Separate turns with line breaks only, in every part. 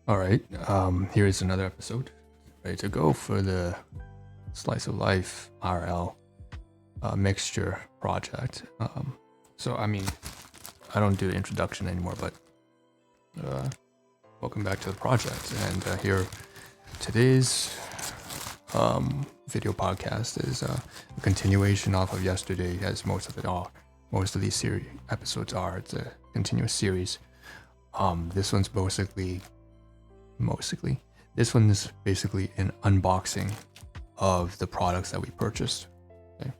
All right, here is another episode ready to go for the Slice of Life IRL mixture project. I mean, I don't do the introduction anymore, but welcome back to the project. And here, today's video podcast is a continuation off of yesterday, as most of it are. Most of these series episodes are. It's a continuous series. This one's this one is basically an unboxing of the products that we purchased. Okay.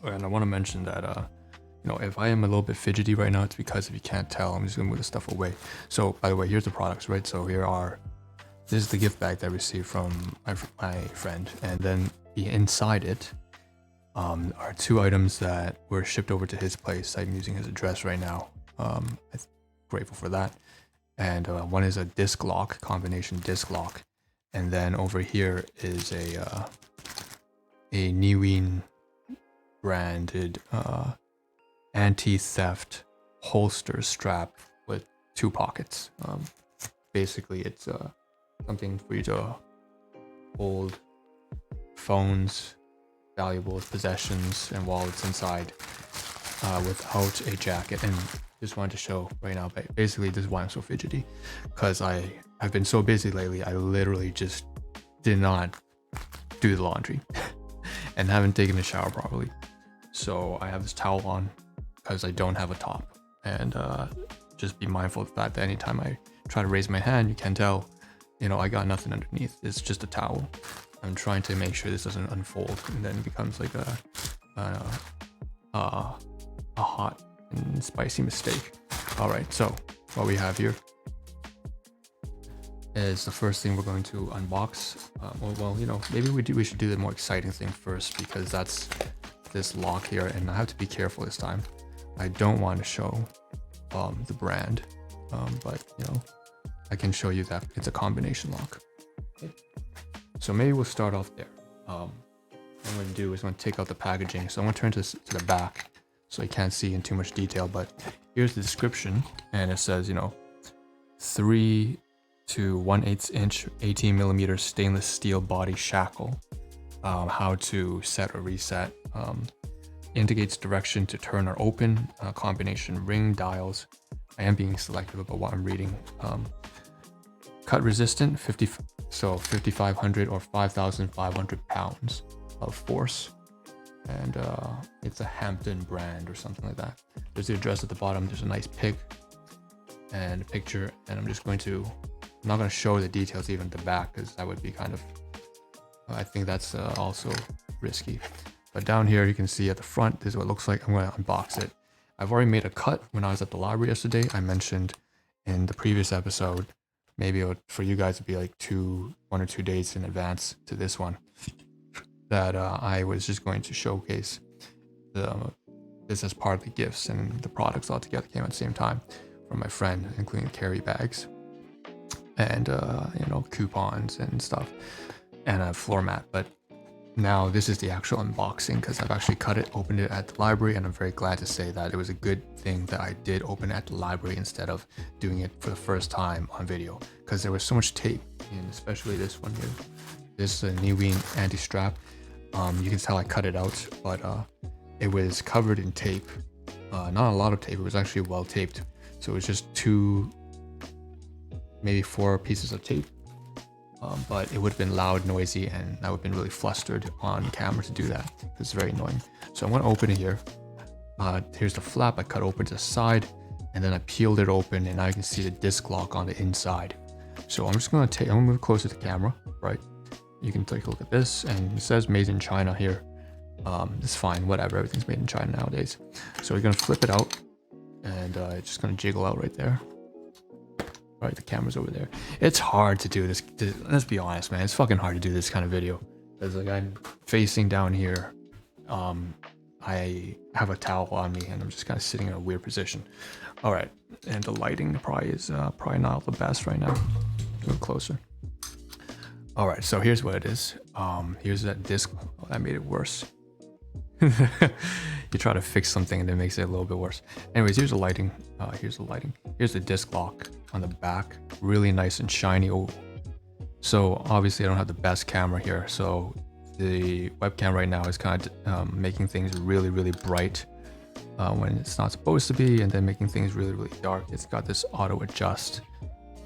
And I want to mention that if I am a little bit fidgety right now, it's because if you can't tell, I'm just gonna move the stuff away. So by the way, here's the products, right? So this is the gift bag that I received from my friend, and then inside it are two items that were shipped over to his place. I'm using his address right now. I'm grateful for that. And one is a disc lock, combination disc lock, and then over here is a Neween branded anti-theft holster strap with two pockets. Basically, it's something for you to hold phones, valuables, possessions, and wallets inside without a jacket. And just wanted to show right now, but basically this is why I'm so fidgety, because I've been so busy lately. I literally just did not do the laundry and haven't taken a shower properly. So I have this towel on because I don't have a top, and just be mindful of the fact that anytime I try to raise my hand, you can tell, I got nothing underneath. It's just a towel. I'm trying to make sure this doesn't unfold and then it becomes like a hot and spicy mistake. All right, so what we have here is the first thing we're going to unbox. Maybe we should do the more exciting thing first, because that's this lock here, and I have to be careful this time. I don't want to show the brand, but I can show you that it's a combination lock. Okay. So maybe we'll start off there. What I'm going to do is I'm going to take out the packaging. So I'm going to turn to the back so you can't see in too much detail, but here's the description, and it says, 3 to 1/8 inch 18 millimeter stainless steel body shackle, how to set or reset, indicates direction to turn or open, combination ring dials. I am being selective about what I'm reading. Cut resistant, 5,500 or 5,500 pounds of force. And it's a Hampton brand or something like that. There's the address at the bottom. There's a nice pic and a picture, and I'm not going to show the details even at the back, because that would be kind of, I think that's also risky. But down here you can see at the front, this is what it looks like. I'm going to unbox it. I've already made a cut when I was at the library yesterday. I mentioned in the previous episode, maybe for you guys it'd be like 1 or 2 days in advance to this one, that I was just going to showcase this as part of the gifts, and the products all together came at the same time from my friend, including carry bags and coupons and stuff, and a floor mat. But now this is the actual unboxing, because I've actually opened it at the library, and I'm very glad to say that it was a good thing that I did open it at the library instead of doing it for the first time on video, because there was so much tape, and especially this one here. This is a Neween anti-strap. You can tell I cut it out, but it was covered in tape. Not a lot of tape. It was actually well taped. So it was just maybe 4 pieces of tape. But it would have been loud, noisy, and I would have been really flustered on camera to do that. It's very annoying. So I'm going to open it here. Here's the flap. I cut open to the side, and then I peeled it open, and now you can see the disc lock on the inside. So I'm just going to I'm going to move closer to the camera, right? You can take a look at this, and it says made in China here. It's fine, whatever, everything's made in China nowadays. So we're gonna flip it out, and it's just gonna jiggle out right there. All right, the camera's over there. It's hard to do this. Let's be honest, man. It's fucking hard to do this kind of video. Because like I'm facing down here. I have a towel on me, and I'm just kind of sitting in a weird position. All right, and the lighting is probably not the best right now. A little closer. All right, so here's what it is. Here's that disc. Oh, that made it worse. you try to fix something and it makes it a little bit worse. Anyways, here's the lighting. Here's the lighting. Here's the disc lock on the back, really nice and shiny. Oh, so obviously I don't have the best camera here, so the webcam right now is kind of making things really, really bright when it's not supposed to be, and then making things really, really dark. It's got this auto adjust.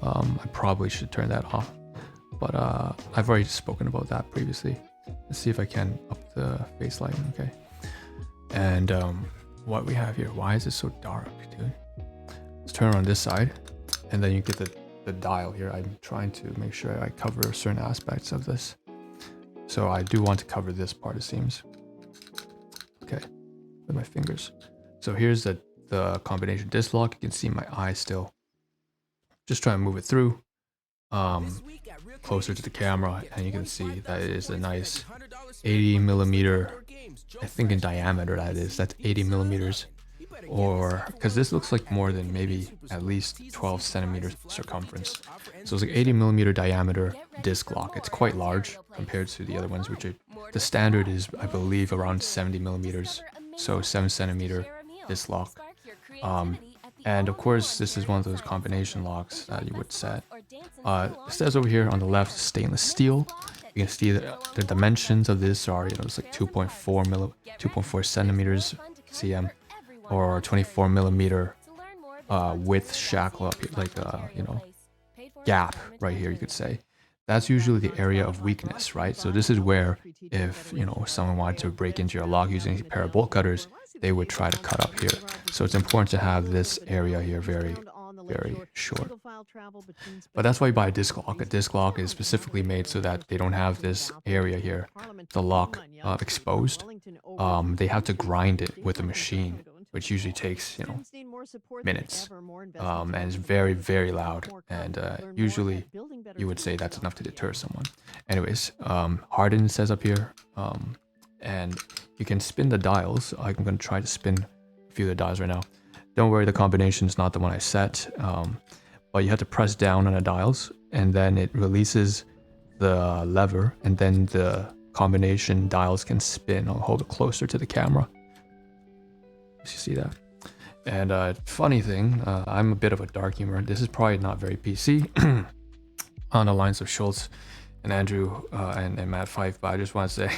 I probably should turn that off, but I've already spoken about that previously. Let's see if I can up the face lighting. Okay, and what we have here, why is it so dark, dude? Let's turn it on this side, and then you get the dial here. I'm trying to make sure I cover certain aspects of this, so I do want to cover this part, it seems. Okay, with my fingers. So here's the combination disc lock. You can see my eye still. Just try and move it through closer to the camera, and you can see that it is a nice 80 millimeter, I think in diameter that is. That's 80 millimeters, or because this looks like more than maybe at least 12 centimeters circumference. So it's like 80 millimeter diameter disc lock. It's quite large compared to the other ones, which are, the standard is, I believe, around 70 millimeters. So 7 centimeter disc lock. And of course, this is one of those combination locks that you would set. It says over here on the left, stainless steel. You can see the dimensions of this are, it's like 2.4 centimeters cm, or 24 millimeter width shackle up here, like gap right here, you could say. That's usually the area of weakness, right? So this is where, if someone wanted to break into your lock using a pair of bolt cutters, they would try to cut up here. So it's important to have this area here very, very short. But that's why you buy a disc lock. A disc lock is specifically made so that they don't have this area here, the lock exposed. They have to grind it with a machine, which usually takes, minutes. And it's very, very loud. And usually you would say that's enough to deter someone. Anyways, harden says up here. And you can spin the dials. I'm going to try to spin a few of the dials right now. Don't worry, the combination is not the one I set. But you have to press down on the dials, and then it releases the lever, and then the combination dials can spin. I'll hold it closer to the camera. You see that? And funny thing, I'm a bit of a dark humor. This is probably not very PC on the lines of Schultz and Andrew and Matt 5, but I just want to say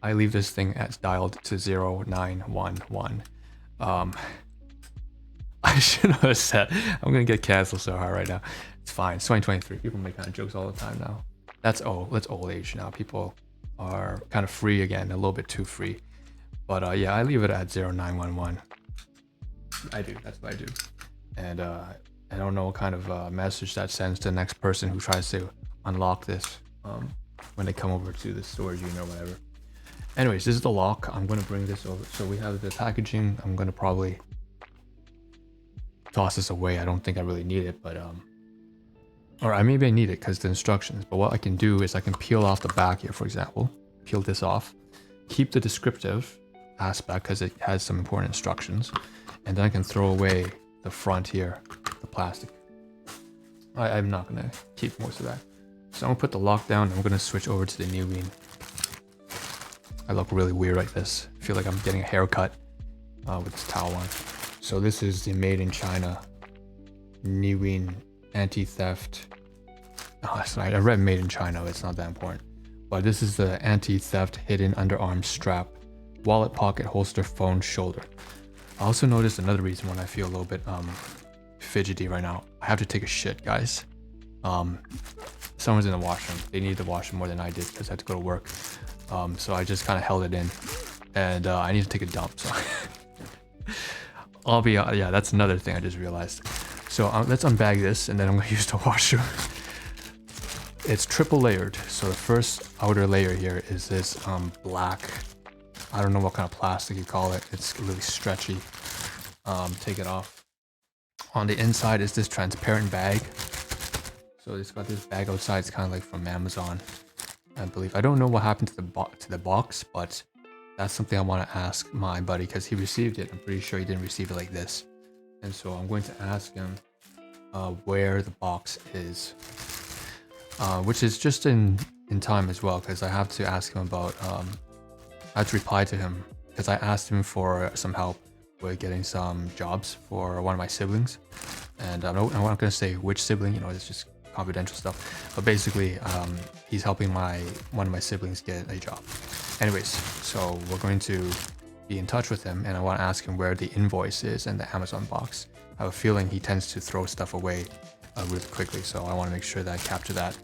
I leave this thing as dialed to 0911. I shouldn't have said. I'm gonna get canceled so hard right now. It's fine. It's 2023. People make kind of jokes all the time now. That's old age now. People are kind of free again, a little bit too free. But yeah, I leave it at 0911. I do. That's what I do. And I don't know what kind of message that sends to the next person who tries to unlock this when they come over to the storage unit or whatever. Anyways, this is the lock. I'm going to bring this over. So we have the packaging. I'm going to probably toss this away. I don't think I really need it, but or maybe I need it because the instructions. But what I can do is I can peel off the back here, for example. Peel this off. Keep the descriptive aspect because it has some important instructions. And then I can throw away the front here, the plastic. I'm not going to keep most of that. So I'm going to put the lock down. I'm going to switch over to the Neween. I look really weird like this. I feel like I'm getting a haircut with this towel on. So this is the made in China Neween anti-theft. Oh, that's right. I read made in China. It's not that important. But this is the anti-theft hidden underarm strap, wallet, pocket, holster, phone, shoulder. I also noticed another reason when I feel a little bit fidgety right now. I have to take a shit, guys. Someone's in the washroom. They need the washroom more than I did because I had to go to work. So I just kind of held it in, and I need to take a dump. So I'll be yeah. That's another thing I just realized. So let's unbag this, and then I'm gonna use the washer. It's triple layered. So the first outer layer here is this black. I don't know what kind of plastic you call it. It's really stretchy. Take it off. On the inside is this transparent bag. So it's got this bag outside. It's kind of like from Amazon, I believe. I don't know what happened to the box, but that's something I want to ask my buddy because he received it. I'm pretty sure he didn't receive it like this. And so I'm going to ask him where the box is, which is just in time as well, because I have to ask him about, I have to reply to him because I asked him for some help with getting some jobs for one of my siblings, and I'm not going to say which sibling, you know, it's just confidential stuff, but basically he's helping one of my siblings get a job. Anyways, so we're going to be in touch with him, and I want to ask him where the invoice is in the Amazon box. I have a feeling he tends to throw stuff away really quickly, so I want to make sure that I capture that,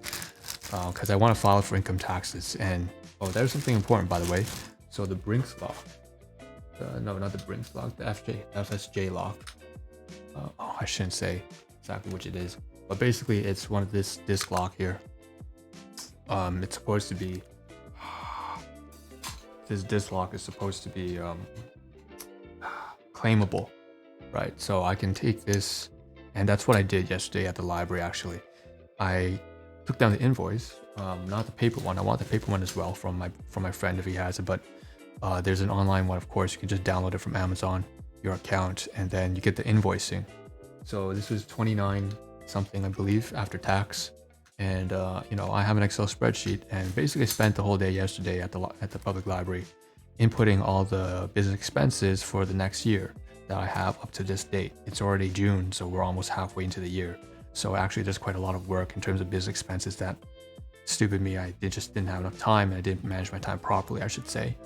because I want to file for income taxes. And oh, there's something important, by the way. So the Brinks lock, no, not the Brinks lock, the FSJ lock. Oh, I shouldn't say exactly which it is, but basically it's one of this disk lock here. It's supposed to be, this disk lock is supposed to be claimable, right? So I can take this, and that's what I did yesterday at the library. Actually, I took down the invoice, not the paper one. I want the paper one as well from my friend if he has it, but there's an online one, of course. You can just download it from Amazon, your account, and then you get the invoicing. So this was 29 something, I believe, after tax. And you know, I have an Excel spreadsheet, and basically spent the whole day yesterday at the public library inputting all the business expenses for the next year that I have up to this date. It's already June, so we're almost halfway into the year. So actually there's quite a lot of work in terms of business expenses that, stupid me, I just didn't have enough time, and I didn't manage my time properly, I should say.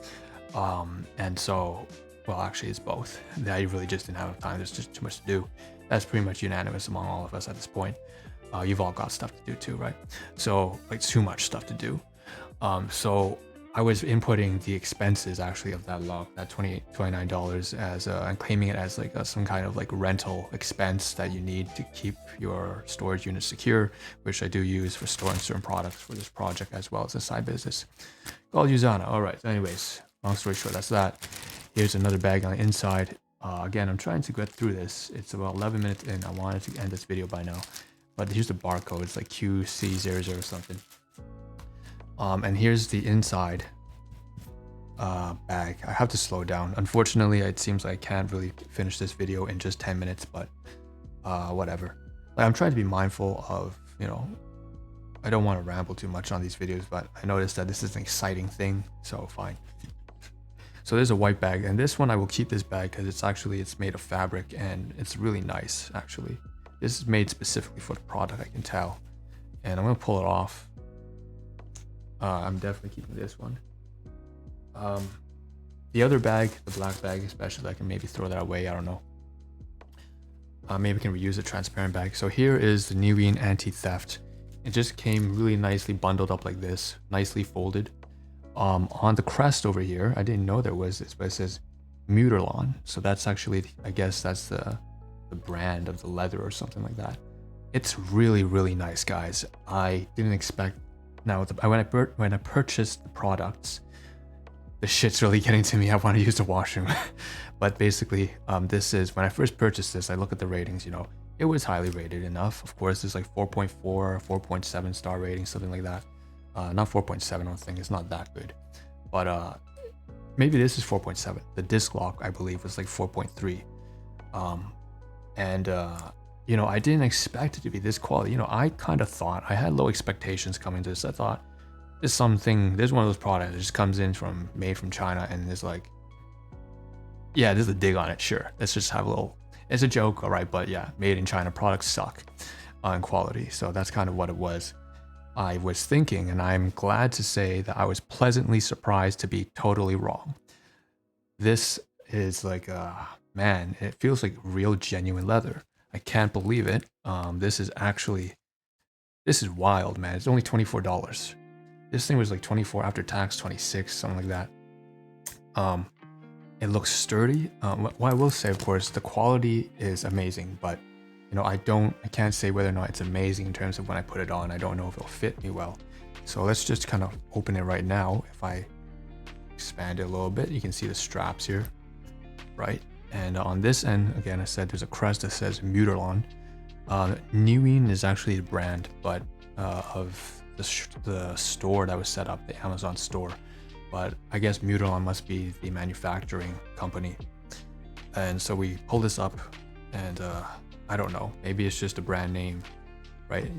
And so, well, actually it's both. I really just didn't have enough time. There's just too much to do. That's pretty much unanimous among all of us at this point. You've all got stuff to do too, right? So like too much stuff to do. So I was inputting the expenses actually of that lock, that $29 as and claiming it as like some kind of like rental expense that you need to keep your storage unit secure, which I do use for storing certain products for this project as well as a side business called Usana. All right, anyways, long story short, that's that. Here's another bag on the inside. Again, I'm trying to get through this. It's about 11 minutes in. I wanted to end this video by now, but here's the barcode. It's like QC00 or something. And here's the inside bag. I have to slow down. Unfortunately, it seems like I can't really finish this video in just 10 minutes, but whatever. Like, I'm trying to be mindful of, you know, I don't want to ramble too much on these videos, but I noticed that this is an exciting thing, so fine. So there's a white bag, and this one I will keep this bag because it's made of fabric, and it's really nice actually. This is made specifically for the product, I can tell. And I'm gonna pull it off. I'm definitely keeping this one. The other bag, the black bag especially, I can maybe throw that away, I don't know. Maybe we can reuse a transparent bag. So here is the Nuin anti-theft. It just came really nicely bundled up like this, nicely folded. On the crest over here, I didn't know there was this, but it says Muterlon. So that's actually, I guess that's the brand of the leather or something like that. It's really, really nice, guys. I didn't expect. Now, when I purchased the products, the shit's really getting to me. I want to use the washroom. But basically, this is, when I first purchased this, I look at the ratings, you know, it was highly rated enough. Of course, there's like 4.4, 4.7 star rating, something like that. Not 4.7, I don't think, it's not that good. But maybe this is 4.7. The disc lock, I believe, was like 4.3. You know, I didn't expect it to be this quality. You know, I kind of thought, I had low expectations coming to this. I thought, there's one of those products that just comes in made from China, and it's like, yeah, there's a dig on it, sure. Let's just have a little, it's a joke, all right, but yeah, made in China products suck in quality. So that's kind of what it was. I was thinking, and I'm glad to say that I was pleasantly surprised to be totally wrong. This is like, man, it feels like real genuine leather. I can't believe it. This is wild, man. It's only $24. This thing was like 24 after tax, 26, something like that. It looks sturdy. What I will say, of course, the quality is amazing, but you know, I can't say whether or not it's amazing in terms of when I put it on. I don't know if it'll fit me well. So let's just kind of open it right now. If I expand it a little bit, you can see the straps here, right? And on this end, again, I said there's a crest that says Muterlon. Nuin is actually the brand, but of the store that was set up, the Amazon store. But I guess Muterlon must be the manufacturing company. And so we pull this up, and I don't know, maybe it's just a brand name, right?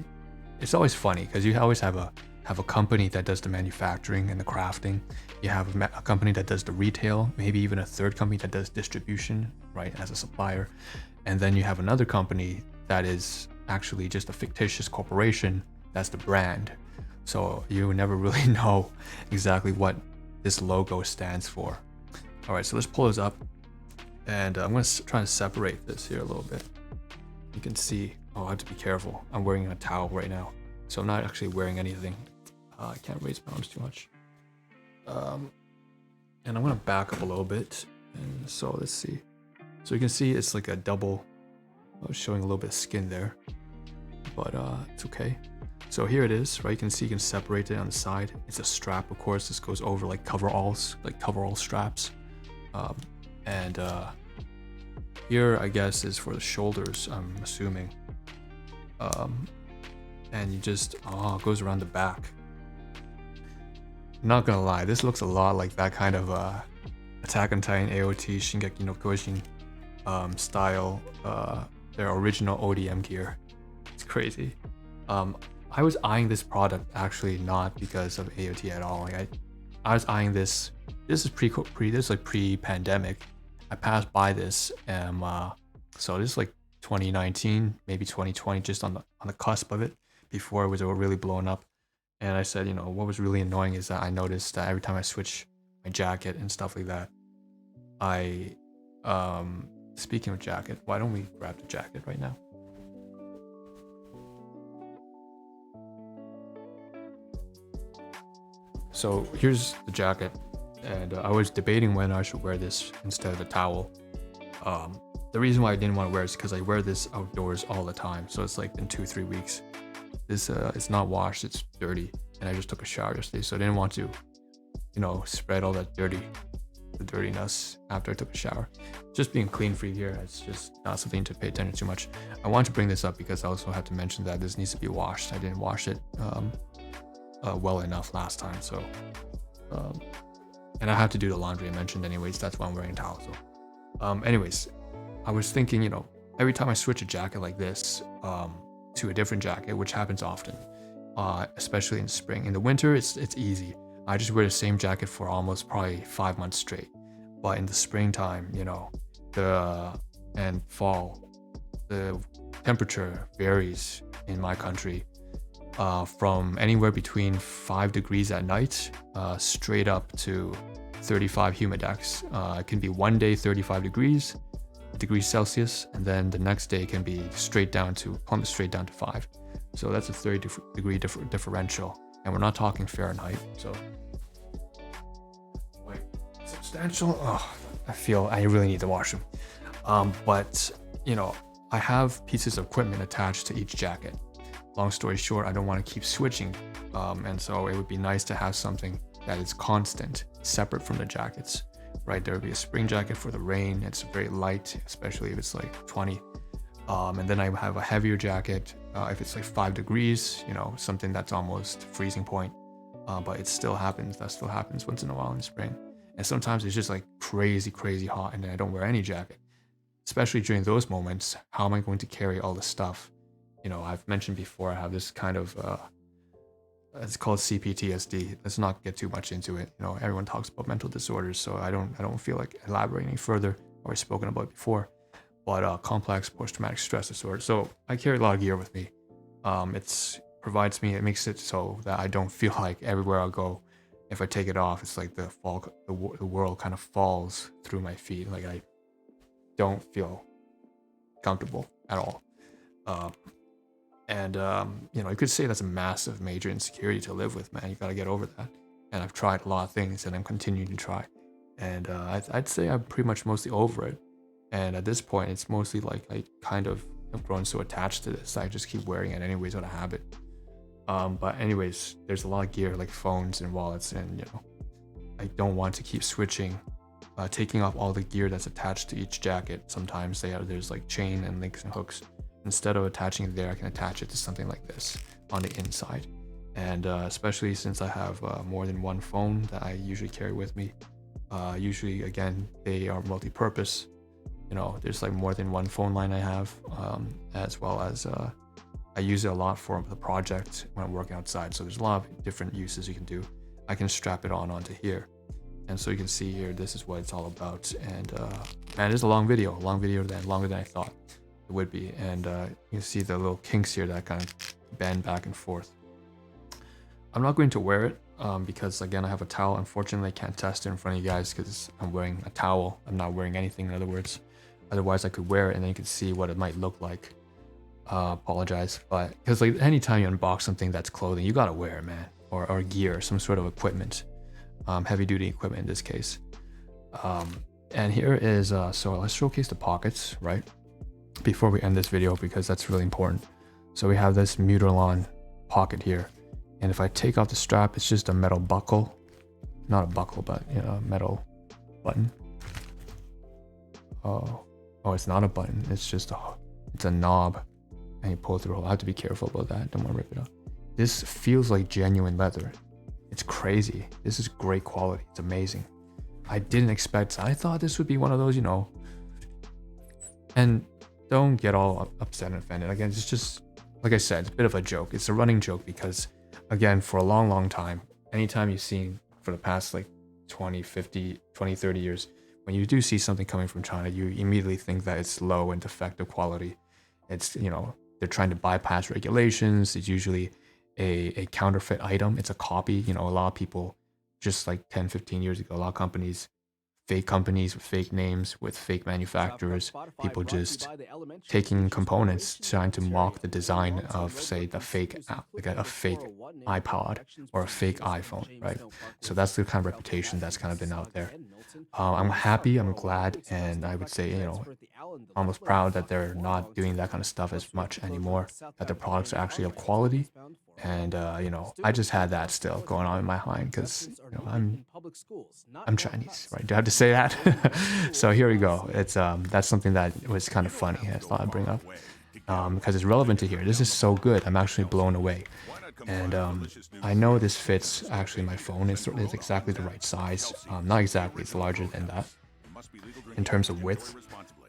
It's always funny because you always have have a company that does the manufacturing and the crafting. You have a company that does the retail, maybe even a third company that does distribution, right, as a supplier. And then you have another company that is actually just a fictitious corporation. That's the brand. So you never really know exactly what this logo stands for. All right, so let's pull this up. And I'm going to try to separate this here a little bit. You can see, oh, I have to be careful. I'm wearing a towel right now, so I'm not actually wearing anything. I can't raise my arms too much. And I'm going to back up a little bit. And so let's see. So you can see it's like a double, showing a little bit of skin there, but it's okay. So here it is, right? You can see you can separate it on the side. It's a strap, of course. This goes over like coveralls, like coverall straps. And here, I guess, is for the shoulders, I'm assuming. And you just, it goes around the back. Not gonna lie, this looks a lot like that kind of Attack on Titan AoT Shingeki no Kyojin style, their original ODM gear. It's crazy. I was eyeing this product actually not because of AoT at all. Like I was eyeing this. This is pre-pandemic. I passed by this, and so this is like 2019, maybe 2020, just on the cusp of it, before it was really blown up. And I said, what was really annoying is that I noticed that every time I switch my jacket and stuff like that, speaking of jacket, why don't we grab the jacket right now? So here's the jacket, and I was debating when I should wear this instead of a towel. The reason why I didn't want to wear it is because I wear this outdoors all the time, so it's like in 2-3 weeks. This it's not washed, it's dirty, and I just took a shower yesterday, so I didn't want to, spread all that dirtiness after I took a shower. Just being clean free here, it's just not something to pay attention to much. I want to bring this up because I also have to mention that this needs to be washed. I didn't wash it well enough last time, so and I have to do the laundry I mentioned anyways. That's why I'm wearing a towel. So anyways, I was thinking, every time I switch a jacket like this to a different jacket, which happens often, especially in spring. In the winter, it's easy. I just wear the same jacket for almost probably 5 months straight. But in the springtime, and fall, the temperature varies in my country from anywhere between 5 degrees at night straight up to 35 humidex. It can be one day 35 degrees Celsius, and then the next day can be plummet straight down to 5. So that's a 30 degree differential, and we're not talking Fahrenheit. So quite substantial. I feel I really need to wash them. But I have pieces of equipment attached to each jacket. Long story short, I don't want to keep switching, and so it would be nice to have something that is constant, separate from the jackets. Right, there would be a spring jacket for the rain. It's very light, especially if it's like 20. And then I have a heavier jacket if it's like 5 degrees, something that's almost freezing point. But it still happens. That still happens once in a while in spring. And sometimes it's just like crazy, crazy hot, and then I don't wear any jacket. Especially during those moments, how am I going to carry all the stuff? I've mentioned before, I have this kind of it's called CPTSD. Let's not get too much into it. Everyone talks about mental disorders, so I don't feel like elaborating any further. I've already spoken about it before. But complex post-traumatic stress disorder. So I carry a lot of gear with me. It makes it so that I don't feel like everywhere I go, if I take it off, it's like the world kind of falls through my feet. Like I don't feel comfortable at all. You could say that's a massive, major insecurity to live with, man. You gotta get over that. And I've tried a lot of things, and I'm continuing to try. And I'd say I'm pretty much mostly over it. And at this point, it's mostly like I kind of have grown so attached to this, I just keep wearing it anyways out of habit. But anyways, there's a lot of gear like phones and wallets, and I don't want to keep switching, taking off all the gear that's attached to each jacket. Sometimes there's like chain and links and hooks. Instead of attaching it there, I can attach it to something like this on the inside. And especially since I have more than one phone that I usually carry with me. Usually, again, they are multi-purpose. There's like more than one phone line I have, as well as I I use it a lot for the project when I'm working outside. So there's a lot of different uses you can do. I can strap it on onto here. And so you can see here, this is what it's all about. And man, it's a long video longer than I thought it would be. And you can see the little kinks here that kind of bend back and forth. I'm not going to wear it because again, I have a towel. Unfortunately, I can't test it in front of you guys because I'm wearing a towel. I'm not wearing anything, in other words. Otherwise, I could wear it and then you could see what it might look like. Apologize, but because like anytime you unbox something that's clothing, you gotta wear it, man, or gear, some sort of equipment, heavy duty equipment in this case. And here is so let's showcase the pockets right before we end this video because that's really important. So we have this Mutalon pocket here, and if I take off the strap, it's just a metal buckle, not a buckle, but you know, a metal button. Oh, it's not a button, it's just it's a knob. And you pull through. I have to be careful about that. Don't want to rip it off. This feels like genuine leather. It's crazy. This is great quality. It's amazing. I didn't expect. I thought this would be one of those, you know. And don't get all upset and offended. Again, it's just like I said, it's a bit of a joke. It's a running joke because, again, for a long time, anytime you've seen for the past like 20, 30 years, when you do see something coming from China, you immediately think that it's low and defective quality. It's, you know, they're trying to bypass regulations. It's usually a counterfeit item. It's a copy. You know, a lot of people, just like 10, 15 years ago, a lot of companies, fake companies with fake names, with fake manufacturers, people just taking components, trying to mock the design of, say, the fake app, like a fake iPod or a fake iPhone, right? So that's the kind of reputation that's kind of been out there. I'm happy, I'm glad, and I would say, you know, almost proud that they're not doing that kind of stuff as much anymore, that the products are actually of quality. And you know, I just had that still going on in my mind because, you know, I'm Chinese, right? Do I have to say that? So here we go. It's that's something that was kind of funny. I thought I'd bring up because it's relevant to here. This is so good. I'm actually blown away. And I know this fits actually my phone. It's exactly the right size. Not exactly, it's larger than that in terms of width.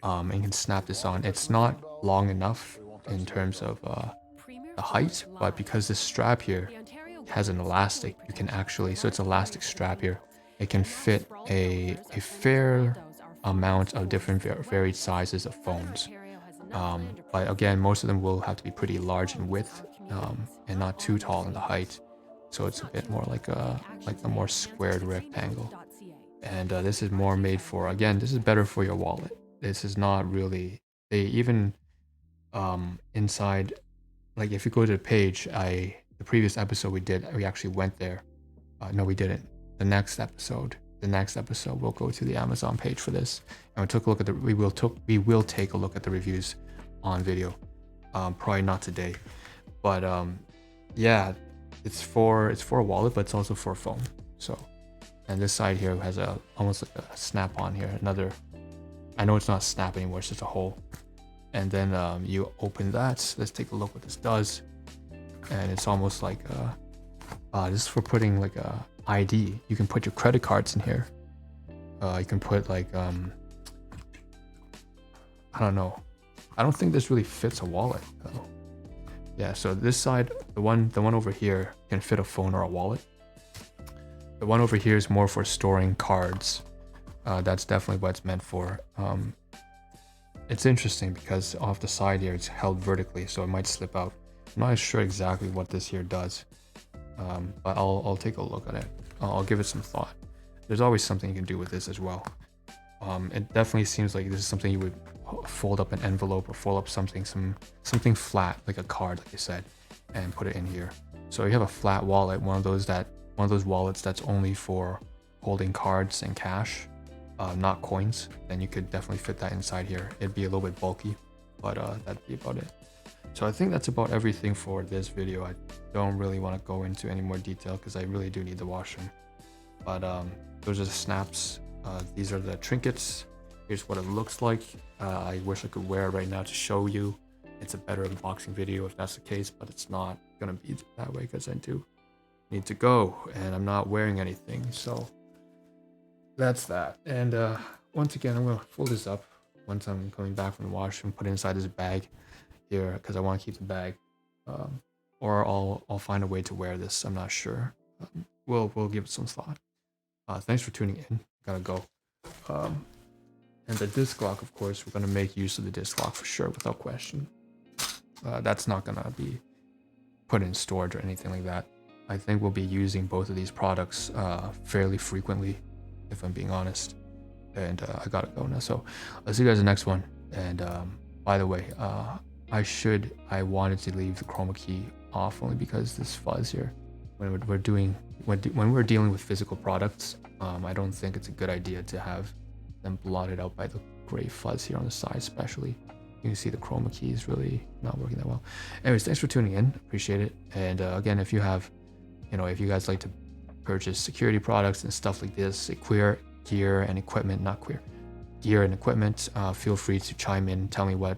And you can snap this on. It's not long enough in terms of the height, but because this strap here has an elastic, you can actually, so it's elastic strap here, it can fit a fair amount of different varied sizes of phones. But again, most of them will have to be pretty large in width and not too tall in the height. So it's a bit more like a more squared rectangle. And this is more made for, again, this is better for your wallet. This is not really, they even inside, like if you go to the page, the previous episode we actually went there. No, we didn't. The next episode we'll go to the Amazon page for this, and we took a look at the, we will take a look at the reviews on video. Probably not today, but yeah, it's for a wallet, but it's also for a phone. So, and this side here has almost like a snap on here. Another, I know it's not a snap anymore, it's just a hole. And then you open that. Let's take a look what this does. And it's almost like this is for putting like a ID. You can put your credit cards in here. You can put like I don't know. I don't think this really fits a wallet though. Yeah, so this side, the one over here can fit a phone or a wallet. The one over here is more for storing cards. That's definitely what it's meant for. It's interesting because off the side here, it's held vertically, so it might slip out. I'm not sure exactly what this here does, but I'll take a look at it. I'll give it some thought. There's always something you can do with this as well. It definitely seems like this is something you would fold up an envelope or fold up something something flat, like a card, like I said, and put it in here. So you have a flat wallet, one of those wallets that's only for holding cards and cash. Not coins, then you could definitely fit that inside here. It'd be a little bit bulky, but that'd be about it. So I think that's about everything for this video. I don't really want to go into any more detail because I really do need to wash them. But those are the snaps. These are the trinkets. Here's what it looks like. I wish I could wear it right now to show you. It's a better unboxing video if that's the case, but it's not gonna be that way because I do need to go and I'm not wearing anything. So that's that. And once again, I'm gonna fold this up once I'm coming back from the wash and put it inside this bag here because I want to keep the bag or I'll find a way to wear this. I'm not sure. We'll give it some thought. Thanks for tuning in. Gotta go. And the disc lock, of course, we're gonna make use of the disc lock for sure, without question. That's not gonna be put in storage or anything like that. I think we'll be using both of these products fairly frequently, if I'm being honest. And I gotta go now. So I'll see you guys in the next one. And by the way, I wanted to leave the chroma key off only because this fuzz here, when we're dealing with physical products, I don't think it's a good idea to have them blotted out by the gray fuzz here on the side, especially. You can see the chroma key is really not working that well. Anyways, thanks for tuning in. Appreciate it. And again, if you have, if you guys like to purchase security products and stuff like this, gear and equipment, gear and equipment, feel free to chime in and tell me what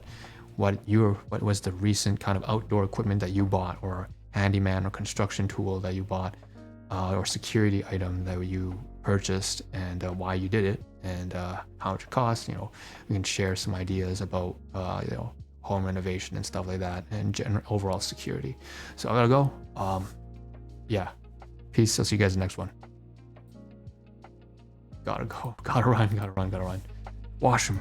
was the recent kind of outdoor equipment that you bought, or handyman or construction tool that you bought, or security item that you purchased, and why you did it, and how much it cost. We can share some ideas about home renovation and stuff like that, and overall security. So I gotta go. Yeah, peace. I'll see you guys in the next one. Gotta go. Gotta run. Wash them.